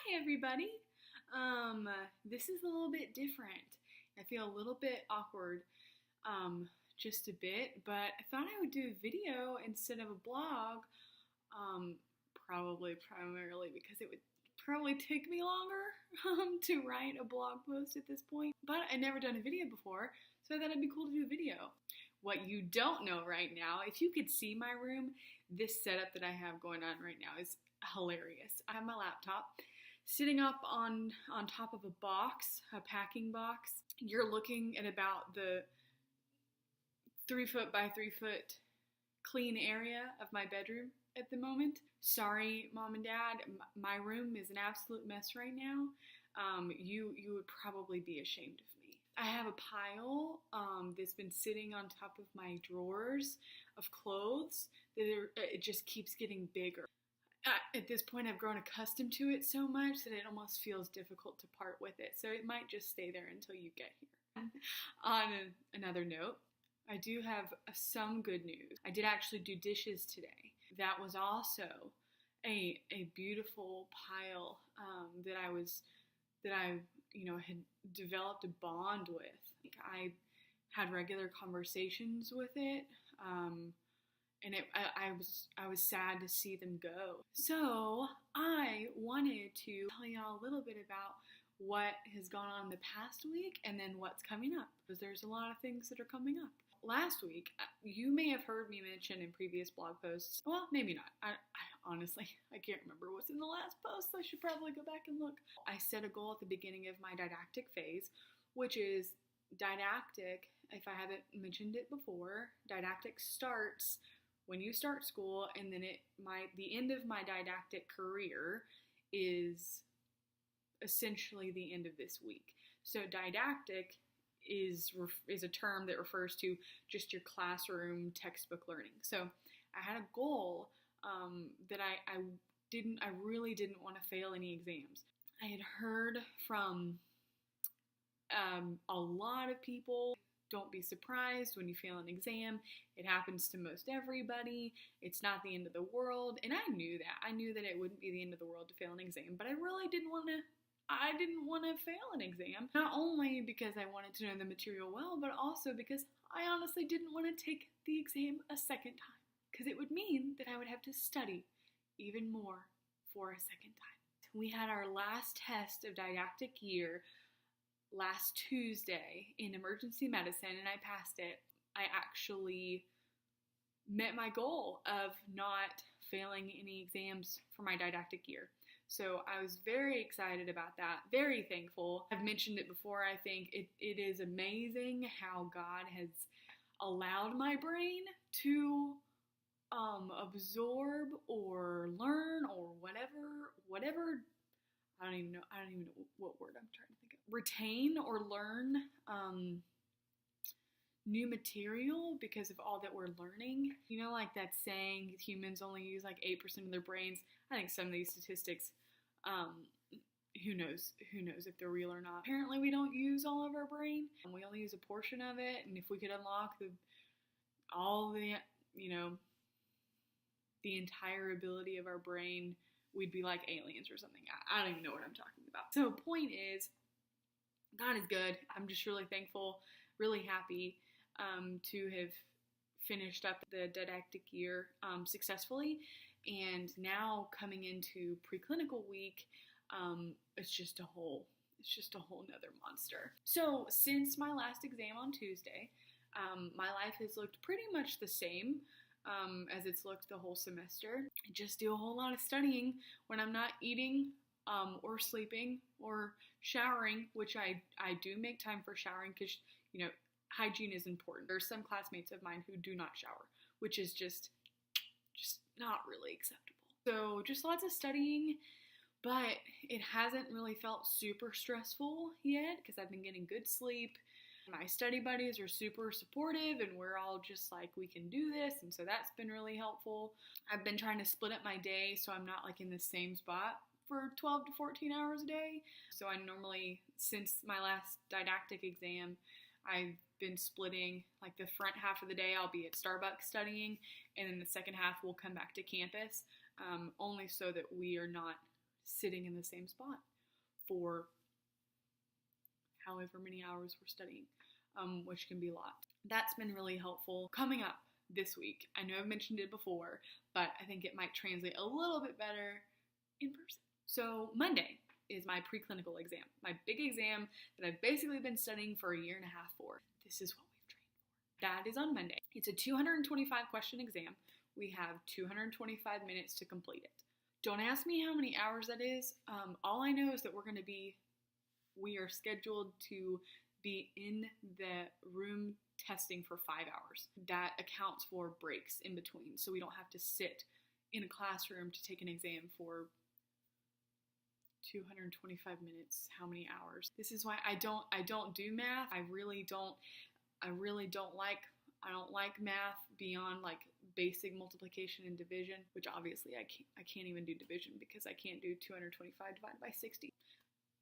Hi everybody. This is a little bit different. I feel a little bit awkward, just a bit, but I thought I would do a video instead of a blog, probably primarily because it would probably take me longer to write a blog post at this point, but I'd never done a video before, so I thought it'd be cool to do a video. What you don't know right now, if you could see my room, this setup that I have going on right now is hilarious. I have my laptop sitting up on top of a box, a packing box. You're looking at about the 3 foot by 3 foot clean area of my bedroom at the moment. Sorry, Mom and Dad, my room is an absolute mess right now. You would probably be ashamed of me. I have a pile that's been sitting on top of my drawers of clothes. It just keeps getting bigger. At this point, I've grown accustomed to it so much that it almost feels difficult to part with it. So it might just stay there until you get here. On another note, I do have some good news. I did actually do dishes today. That was also a beautiful pile that I had developed a bond with. I had regular conversations with it. And I was sad to see them go. So I wanted to tell y'all a little bit about what has gone on the past week and then what's coming up, because there's a lot of things that are coming up. Last week, you may have heard me mention in previous blog posts, well, maybe not. I honestly, I can't remember what's in the last post. I should probably go back and look. I set a goal at the beginning of my didactic phase, which is didactic. If I haven't mentioned it before, didactic starts when you start school, and then the end of my didactic career is essentially the end of this week. So didactic is a term that refers to just your classroom textbook learning. So I had a goal that I really didn't want to fail any exams. I had heard from a lot of people, don't be surprised when you fail an exam. It happens to most everybody. It's not the end of the world. And I knew that. I knew that it wouldn't be the end of the world to fail an exam, but I really didn't want to fail an exam. Not only because I wanted to know the material well, but also because I honestly didn't want to take the exam a second time, because it would mean that I would have to study even more for a second time. We had our last test of didactic year last Tuesday in emergency medicine, and I passed it. I actually met my goal of not failing any exams for my didactic year. So I was very excited about that, very thankful. I've mentioned it before. I think it is amazing how God has allowed my brain to absorb or learn or whatever. I don't even know what word I'm trying to think of. Retain or learn new material because of all that we're learning. You know, like that saying, humans only use like 8% of their brains. I think some of these statistics, who knows if they're real or not. Apparently we don't use all of our brain. We only use a portion of it, and if we could unlock the entire ability of our brain, we'd be like aliens or something. I don't even know what I'm talking about. So point is, God is good. I'm just really thankful, really happy to have finished up the didactic year successfully. And now coming into preclinical week, it's just a whole nother monster. So since my last exam on Tuesday, my life has looked pretty much the same as it's looked the whole semester. I just do a whole lot of studying when I'm not eating or sleeping or showering, which I do make time for showering because, hygiene is important. There's some classmates of mine who do not shower, which is just not really acceptable. So just lots of studying, but it hasn't really felt super stressful yet because I've been getting good sleep. My study buddies are super supportive, and we're all just like, we can do this, and so that's been really helpful. I've been trying to split up my day so I'm not like in the same spot for 12 to 14 hours a day. So I normally, since my last didactic exam, I've been splitting, like the front half of the day I'll be at Starbucks studying, and then the second half we'll come back to campus, only so that we are not sitting in the same spot for however many hours we're studying, which can be a lot. That's been really helpful. Coming up this week, I know I've mentioned it before, but I think it might translate a little bit better in person. So Monday is my preclinical exam, my big exam that I've basically been studying for a year and a half for. This is what we've trained for. That is on Monday. It's a 225 question exam. We have 225 minutes to complete it. Don't ask me how many hours that is. All I know is that we are scheduled to be in the room testing for 5 hours. That accounts for breaks in between, so we don't have to sit in a classroom to take an exam for 225 minutes. How many hours? This is why I don't do math. I don't like math beyond like basic multiplication and division, which obviously I can't even do division because I can't do 225 divided by 60.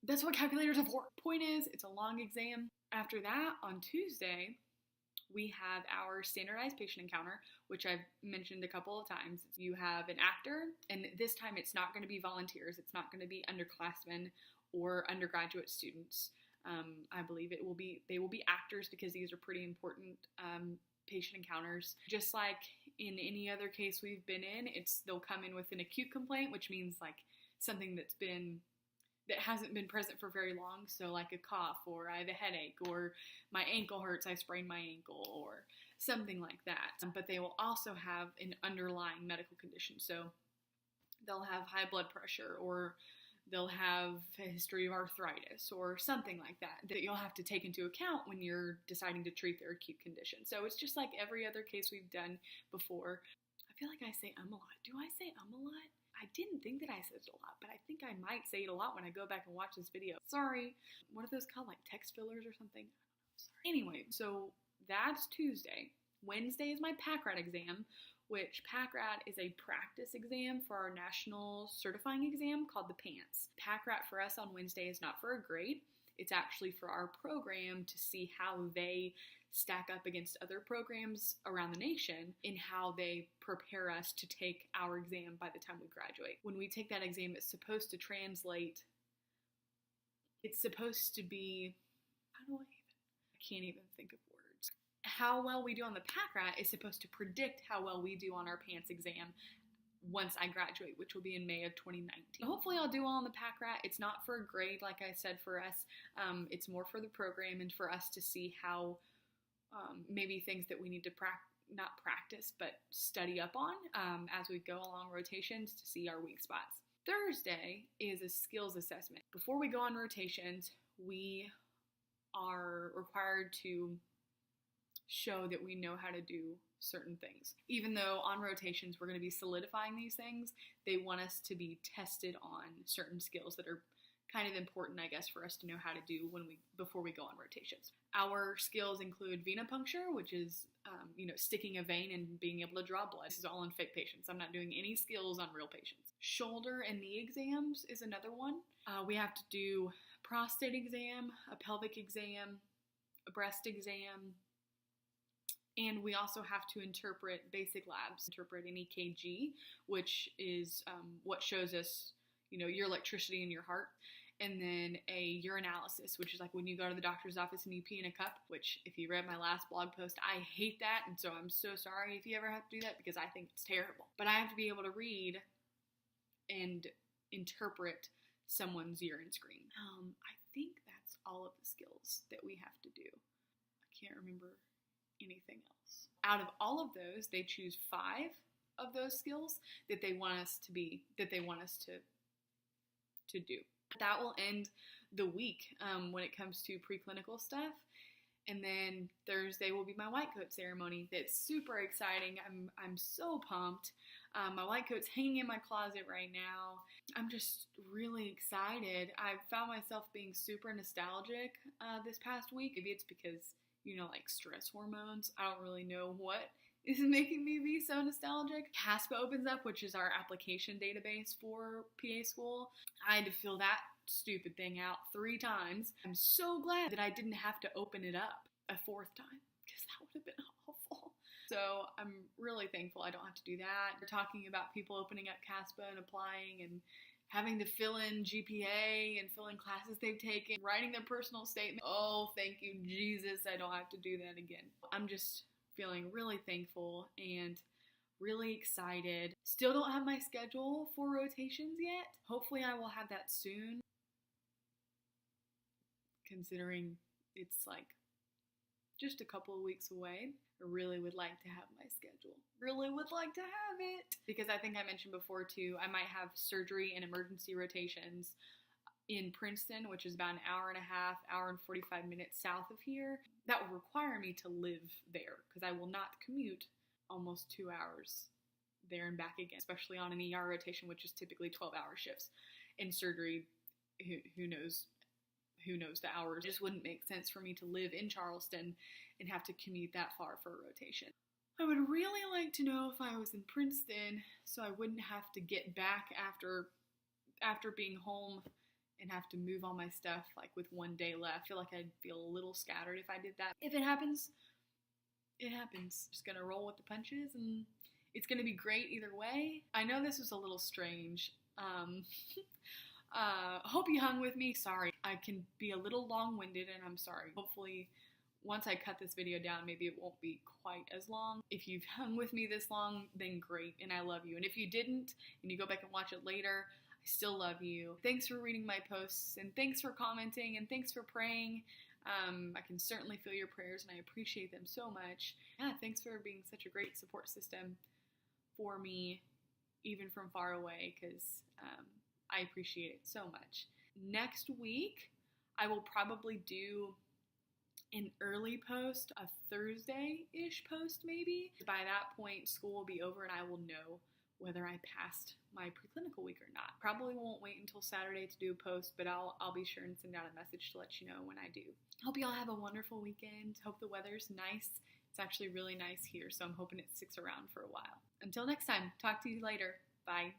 That's what calculators are for. Point is, it's a long exam. After that, on Tuesday, we have our standardized patient encounter, which I've mentioned a couple of times. You have an actor, and this time it's not going to be volunteers. It's not going to be underclassmen or undergraduate students. I believe they will be actors because these are pretty important patient encounters. Just like in any other case we've been in, they'll come in with an acute complaint, which means like something that hasn't been present for very long, so like a cough, or I have a headache, or my ankle hurts, I sprained my ankle, or something like that. But they will also have an underlying medical condition, so they'll have high blood pressure, or they'll have a history of arthritis, or something like that you'll have to take into account when you're deciding to treat their acute condition. So it's just like every other case we've done before. I feel like I say a lot. Do I say a lot? I didn't think that I said it a lot, but I think I might say it a lot when I go back and watch this video. Sorry. What are those called? Like text fillers or something? Sorry. Anyway, so that's Tuesday. Wednesday is my PACRAT exam, which PACRAT is a practice exam for our national certifying exam called the PANCE. PACRAT for us on Wednesday is not for a grade. It's actually for our program to see how they stack up against other programs around the nation in how they prepare us to take our exam by the time we graduate. When we take that exam, it's supposed to be, I can't even think of words. How well we do on the PACRAT is supposed to predict how well we do on our PANCE exam once I graduate, which will be in May of 2019. Hopefully I'll do well on the PACRAT. It's not for a grade, like I said, for us. It's more for the program and for us to see how maybe things that we need to not practice, but study up on as we go along rotations to see our weak spots. Thursday is a skills assessment. Before we go on rotations, we are required to show that we know how to do certain things. Even though on rotations we're going to be solidifying these things, they want us to be tested on certain skills that are kind of important, I guess, for us to know how to do before we go on rotations. Our skills include venipuncture, which is sticking a vein and being able to draw blood. This is all on fake patients. I'm not doing any skills on real patients. Shoulder and knee exams is another one. We have to do prostate exam, a pelvic exam, a breast exam, and we also have to interpret basic labs, interpret an EKG, which is what shows us, your electricity in your heart. And then a urinalysis, which is like when you go to the doctor's office and you pee in a cup, which if you read my last blog post, I hate that. And so I'm so sorry if you ever have to do that because I think it's terrible. But I have to be able to read and interpret someone's urine screen. I think that's all of the skills that we have to do. I can't remember anything else. Out of all of those, they choose 5 of those skills that they want us to do. That will end the week when it comes to preclinical stuff. And then Thursday will be my white coat ceremony. That's super exciting. I'm so pumped. My white coat's hanging in my closet right now. I'm just really excited. I found myself being super nostalgic this past week. Maybe it's because, like stress hormones. I don't really know what is making me be so nostalgic. CASPA opens up, which is our application database for PA school. I had to fill that stupid thing out 3 times. I'm so glad that I didn't have to open it up a 4th time because that would have been awful. So I'm really thankful I don't have to do that. We're talking about people opening up CASPA and applying and having to fill in GPA and fill in classes they've taken, writing their personal statement. Oh, thank you, Jesus, I don't have to do that again. I'm just feeling really thankful and really excited. Still don't have my schedule for rotations yet. Hopefully I will have that soon, considering it's like just a couple of weeks away. I really would like to have my schedule. Really would like to have it. Because I think I mentioned before too, I might have surgery and emergency rotations in Princeton, which is about an hour and a half, hour and 45 minutes south of here. That will require me to live there because I will not commute almost 2 hours there and back again, especially on an ER rotation, which is typically 12-hour shifts. In surgery, who knows the hours. It just wouldn't make sense for me to live in Charleston and have to commute that far for a rotation. I would really like to know if I was in Princeton so I wouldn't have to get back after being home and have to move all my stuff like with 1 day left. I feel like I'd feel a little scattered if I did that. If it happens, it happens. Just gonna roll with the punches, and it's gonna be great either way. I know this was a little strange. Hope you hung with me. Sorry, I can be a little long-winded, and I'm sorry. Hopefully, once I cut this video down, maybe it won't be quite as long. If you've hung with me this long, then great, and I love you. And if you didn't, and you go back and watch it later, I still love you. Thanks for reading my posts, and thanks for commenting, and thanks for praying. I can certainly feel your prayers, and I appreciate them so much. Yeah, thanks for being such a great support system for me, even from far away, because I appreciate it so much. Next week, I will probably do an early post, a Thursday-ish post maybe. By that point, school will be over and I will know whether I passed my preclinical week or not. Probably won't wait until Saturday to do a post, but I'll be sure and send out a message to let you know when I do. Hope you all have a wonderful weekend. Hope the weather's nice. It's actually really nice here, so I'm hoping it sticks around for a while. Until next time, talk to you later. Bye.